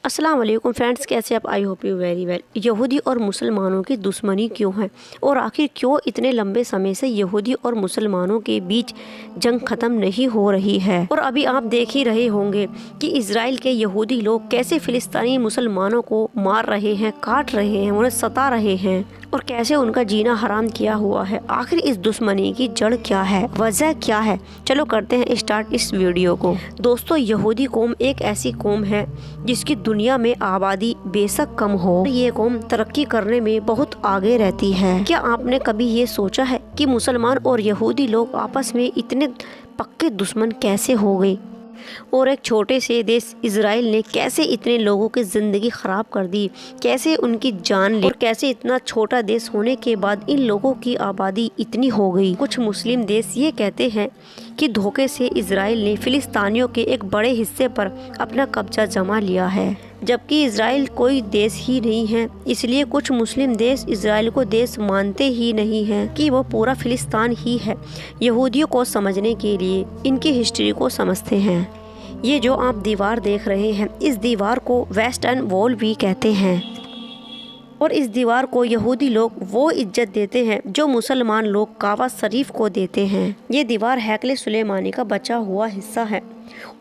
अस्सलाम वालेकुम फ्रेंड्स, कैसे आप? I hope you very well. यहूदी और मुसलमानों की दुश्मनी क्यों है और आखिर क्यों इतने लंबे समय से यहूदी और मुसलमानों के बीच जंग ख़त्म नहीं हो रही है? और अभी आप देख ही रहे होंगे कि इजराइल के यहूदी लोग कैसे फिलिस्तीनी मुसलमानों को मार रहे हैं, काट रहे हैं, उन्हें सता रहे हैं और कैसे उनका जीना हराम किया हुआ है। आखिर इस दुश्मनी की जड़ क्या है, वजह क्या है? चलो करते हैं स्टार्ट इस वीडियो को। दोस्तों, यहूदी कौम एक ऐसी कौम है जिसकी दुनिया में आबादी बेशक कम हो, ये कौम तरक्की करने में बहुत आगे रहती है। क्या आपने कभी ये सोचा है कि मुसलमान और यहूदी लोग आपस में इतने पक्के दुश्मन कैसे हो गए और एक छोटे से देश इजराइल ने कैसे इतने लोगों की ज़िंदगी ख़राब कर दी, कैसे उनकी जान ली और कैसे इतना छोटा देश होने के बाद इन लोगों की आबादी इतनी हो गई। कुछ मुस्लिम देश ये कहते हैं कि धोखे से इजराइल ने फिलिस्तीनियों के एक बड़े हिस्से पर अपना कब्जा जमा लिया है, जबकि इजराइल कोई देश ही नहीं है। इसलिए कुछ मुस्लिम देश इजराइल को देश मानते ही नहीं हैं कि वो पूरा फिलिस्तीन ही है। यहूदियों को समझने के लिए इनकी हिस्ट्री को समझते हैं। ये जो आप दीवार देख रहे हैं, इस दीवार को वेस्टर्न वॉल भी कहते हैं और इस दीवार को यहूदी लोग वो इज्जत देते हैं जो मुसलमान लोग काबा शरीफ को देते हैं। ये दीवार हैकले सुलेमानी का बचा हुआ हिस्सा है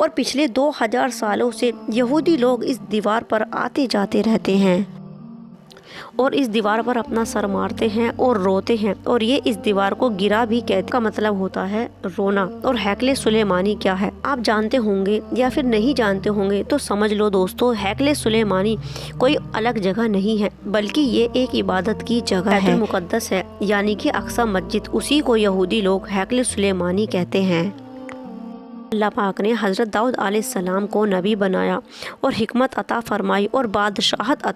और पिछले 2000 सालों से यहूदी लोग इस दीवार पर आते जाते रहते हैं और इस दीवार पर अपना सर मारते हैं और रोते हैं और ये इस दीवार को गिरा भी कहते का मतलब होता है रोना। और हैकले सुलेमानी क्या है आप जानते होंगे या फिर नहीं जानते होंगे तो समझ लो दोस्तों, हैकले सुलेमानी कोई अलग जगह नहीं है बल्कि ये एक इबादत की जगह है, मुकद्दस है, यानी कि अक्सा मस्जिद। उसी को यहूदी लोग हैकले सुलेमानी कहते हैं। अल्लाह पाक ने हज़रत दाऊद अलैहिस्सलाम को नबी बनाया और हिकमत अता फरमाई और बादशाहत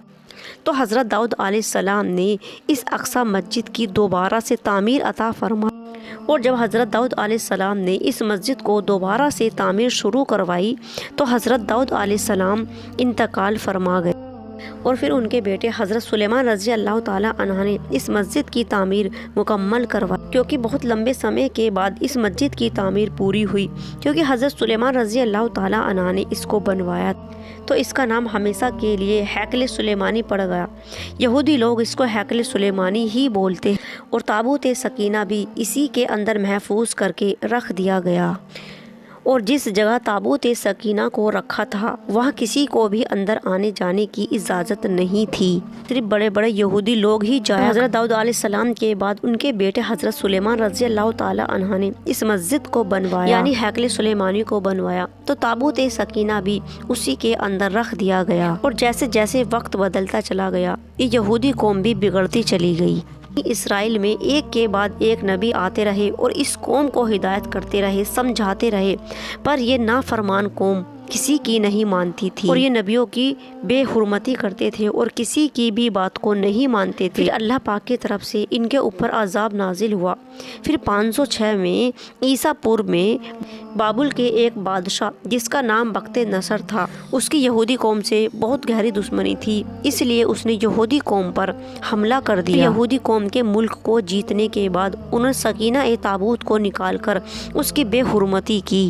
तो हज़रत दाऊद अलैहिस्सलाम ने इस अक्सा मस्जिद की दोबारा से तामीर अता फरमाई और जब हज़रत दाऊद अलैहिस्सलाम ने इस मस्जिद को दोबारा से तामीर शुरू करवाई तो हज़रत दाऊद अलैहिस्सलाम इंतकाल फरमा गए और फिर उनके बेटे हज़रत सुलेमान रज़ी अल्लाह ताला अन्हा ने इस मस्जिद की तामीर मुकम्मल करवाई, क्योंकि बहुत लंबे समय के बाद इस मस्जिद की तामीर पूरी हुई, क्योंकि हज़रत सुलेमान रज़ी अल्लाह ताला अन्हा ने इसको बनवाया तो इसका नाम हमेशा के लिए हैकले सुलेमानी पड़ गया। यहूदी लोग इसको हैकले सुलेमानी ही बोलते हैं और ताबूत सकीना भी इसी के अंदर महफूज करके रख दिया गया और जिस जगह ताबूत सकीना को रखा था वहाँ किसी को भी अंदर आने जाने की इजाज़त नहीं थी, सिर्फ बड़े बड़े यहूदी लोग ही जाया। हज़रत दाऊद अलैहिस्सलाम के बाद उनके बेटे हज़रत सुलेमान रज़ी अल्लाह ताला अन्हा ने इस मस्जिद को बनवाया, यानी हैकले सुलेमानी को बनवाया, तो ताबूत सकीना भी उसी के अंदर रख दिया गया। और जैसे जैसे वक्त बदलता चला गया ये यहूदी कौम भी बिगड़ती चली गई। इसराइल में एक के बाद एक नबी आते रहे और इस कौम को हिदायत करते रहे, समझाते रहे, पर ये नाफरमान कौम किसी की नहीं मानती थी और ये नबियों की बेहुरमती करते थे और किसी की भी बात को नहीं मानते थे। फिर अल्लाह पाक की तरफ से इनके ऊपर अजाब नाजिल हुआ। फिर 506 में ईसा पूर्व में बाबुल के एक बादशाह जिसका नाम बख्ते नसर था, उसकी यहूदी कौम से बहुत गहरी दुश्मनी थी, इसलिए उसने यहूदी कौम पर हमला कर दिया। यहूदी कौम के मुल्क को जीतने के बाद उन्होंने सकीना ए ताबूत को निकाल कर उसकी बेहुरमती की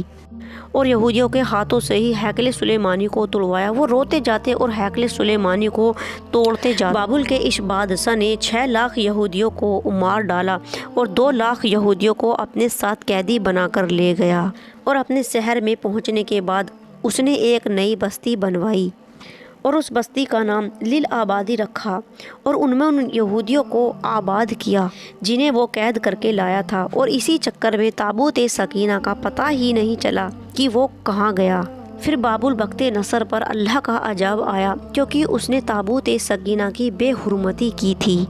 और यहूदियों के हाथों से ही हैकले सुलेमानी को तोड़वाया। वो रोते जाते और हैकले सुलेमानी को तोड़ते जाते। बाबुल के इस बादशाह ने 6 लाख यहूदियों को मार डाला और 2 लाख यहूदियों को अपने साथ कैदी बनाकर ले गया और अपने शहर में पहुंचने के बाद उसने एक नई बस्ती बनवाई और उस बस्ती का नाम लिल आबादी रखा और उनमें उन यहूदियों को आबाद किया जिन्हें वो कैद करके लाया था। और इसी चक्कर में ताबूत सकीना का पता ही नहीं चला कि वो कहाँ गया। फिर बाबुल बख्ते नसर पर अल्लाह का अजाब आया क्योंकि उसने ताबूत सकीना की बेहुरमती की थी।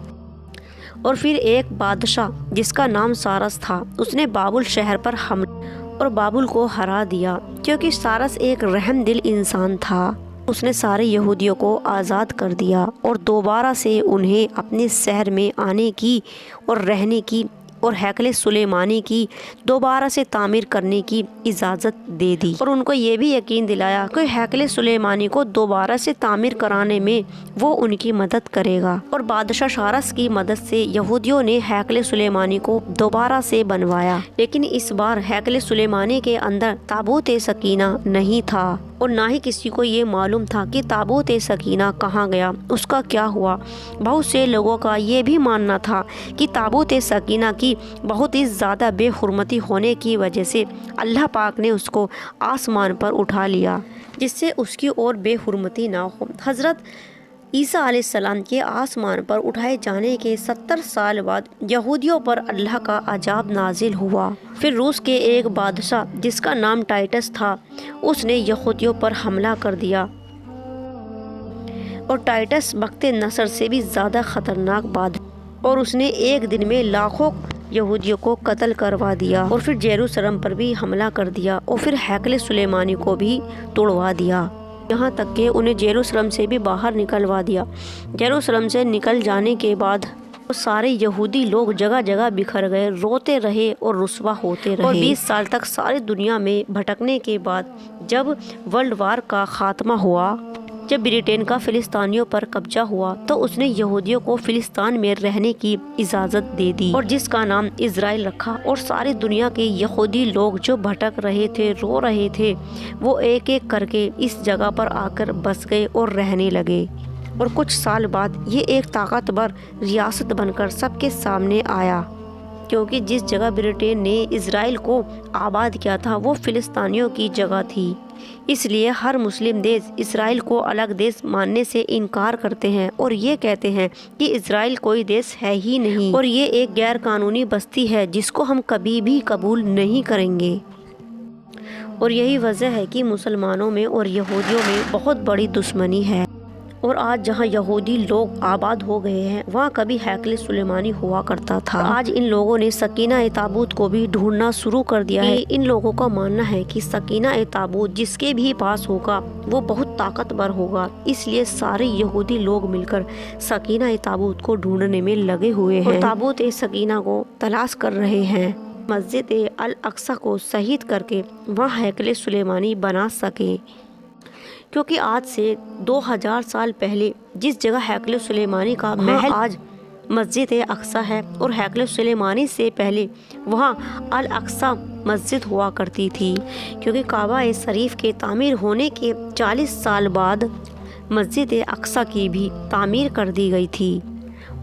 और फिर एक बादशाह जिसका नाम सारस था, उसने बाबुल शहर पर हमला और बाबुल को हरा दिया क्योंकि सारस एक रहमदिल इंसान था। उसने सारे यहूदियों को आज़ाद कर दिया और दोबारा से उन्हें अपने शहर में आने की और रहने की और हैकले सुलेमानी की दोबारा से तामीर करने की इजाज़त दे दी और उनको ये भी यकीन दिलाया कि हैकले सुलेमानी को दोबारा से तामीर कराने में वो उनकी मदद करेगा। और बादशाह सारस की मदद से यहूदियों ने हैकले सुलेमानी को दोबारा से बनवाया, लेकिन इस बार हैकले सुलेमानी के अंदर ताबूत सकीना नहीं था। اور نہ ہی کسی کو یہ معلوم تھا کہ تابوت سکینہ کہاں گیا، اس کا کیا ہوا۔ بہت سے لوگوں کا یہ بھی ماننا تھا کہ تابوت سکینہ کی بہت ہی زیادہ بے حرمتی ہونے کی وجہ سے اللہ پاک نے اس کو آسمان پر اٹھا لیا، جس سے اس کی اور بے حرمتی نہ ہو۔ حضرت عیسیٰ علیہ السلام کے آسمان پر اٹھائے جانے کے 70 سال بعد یہودیوں پر اللہ کا عذاب نازل ہوا۔ پھر روس کے ایک بادشاہ جس کا نام ٹائٹس تھا، اس نے یہودیوں پر حملہ کر دیا، اور ٹائٹس بخت نصر سے بھی زیادہ خطرناک بادشاہ، اور اس نے ایک دن میں لاکھوں یہودیوں کو قتل کروا دیا، اور پھر یروشلم پر بھی حملہ کر دیا، اور پھر ہیکل سلیمانی کو بھی توڑوا دیا، یہاں تک کہ انہیں یروشلم سے بھی باہر نکلوا دیا۔ یروشلم سے نکل جانے کے بعد وہ سارے یہودی لوگ جگہ جگہ بکھر گئے، روتے رہے اور رسوا ہوتے رہے، اور 20 سال تک ساری دنیا میں بھٹکنے کے بعد جب ورلڈ وار کا خاتمہ ہوا، جب برٹین کا فلسطینیوں پر قبضہ ہوا، تو اس نے یہودیوں کو فلسطین میں رہنے کی اجازت دے دی، اور جس کا نام اسرائیل رکھا، اور ساری دنیا کے یہودی لوگ جو بھٹک رہے تھے، رو رہے تھے، وہ ایک ایک کر کے اس جگہ پر آ کر بس گئے اور رہنے لگے، اور کچھ سال بعد یہ ایک طاقتور ریاست بن کر سب کے سامنے آیا، کیونکہ جس جگہ برٹین نے اسرائیل کو آباد کیا تھا وہ فلسطینیوں کی جگہ تھی۔ اس لیے ہر مسلم دیش اسرائیل کو الگ دیش ماننے سے انکار کرتے ہیں، اور یہ کہتے ہیں کہ اسرائیل کوئی دیش ہے ہی نہیں، اور یہ ایک غیر قانونی بستی ہے جس کو ہم کبھی بھی قبول نہیں کریں گے۔ اور یہی وجہ ہے کہ مسلمانوں میں اور یہودیوں میں بہت بڑی دشمنی ہے، اور آج جہاں یہودی لوگ آباد ہو گئے ہیں وہاں کبھی ہیکل سلیمانی ہوا کرتا تھا۔ آج ان لوگوں نے سکینہ تابوت کو بھی ڈھونڈنا شروع کر دیا ہے۔ ان لوگوں کا ماننا ہے کہ سکینہ تابوت جس کے بھی پاس ہوگا وہ بہت طاقتور ہوگا، اس لیے سارے یہودی لوگ مل کر سکینہ تابوت کو ڈھونڈنے میں لگے ہوئے ہیں، اور تابوت سکینہ کو تلاش کر رہے ہیں، مسجد الاقصی کو شہید کر کے وہاں ہیکل سلیمانی بنا سکیں، کیونکہ آج سے 2000 سال پہلے جس جگہ ہیکل سلیمانی کا محل آج مسجد اقصی ہے، اور ہیکل سلیمانی سے پہلے وہاں الاقصی مسجد ہوا کرتی تھی، کیونکہ کعبہ شریف کے تعمیر ہونے کے 40 سال بعد مسجد اقصی کی بھی تعمیر کر دی گئی تھی،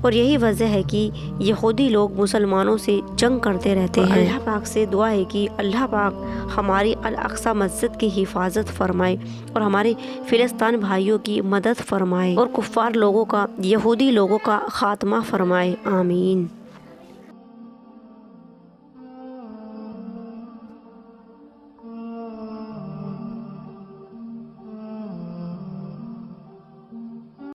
اور یہی وجہ ہے کہ یہودی لوگ مسلمانوں سے جنگ کرتے رہتے ہیں۔ اللہ پاک سے دعا ہے کہ اللہ پاک ہماری الاقصی مسجد کی حفاظت فرمائے، اور ہمارے فلسطین بھائیوں کی مدد فرمائے، اور کفار لوگوں کا، یہودی لوگوں کا خاتمہ فرمائے، آمین۔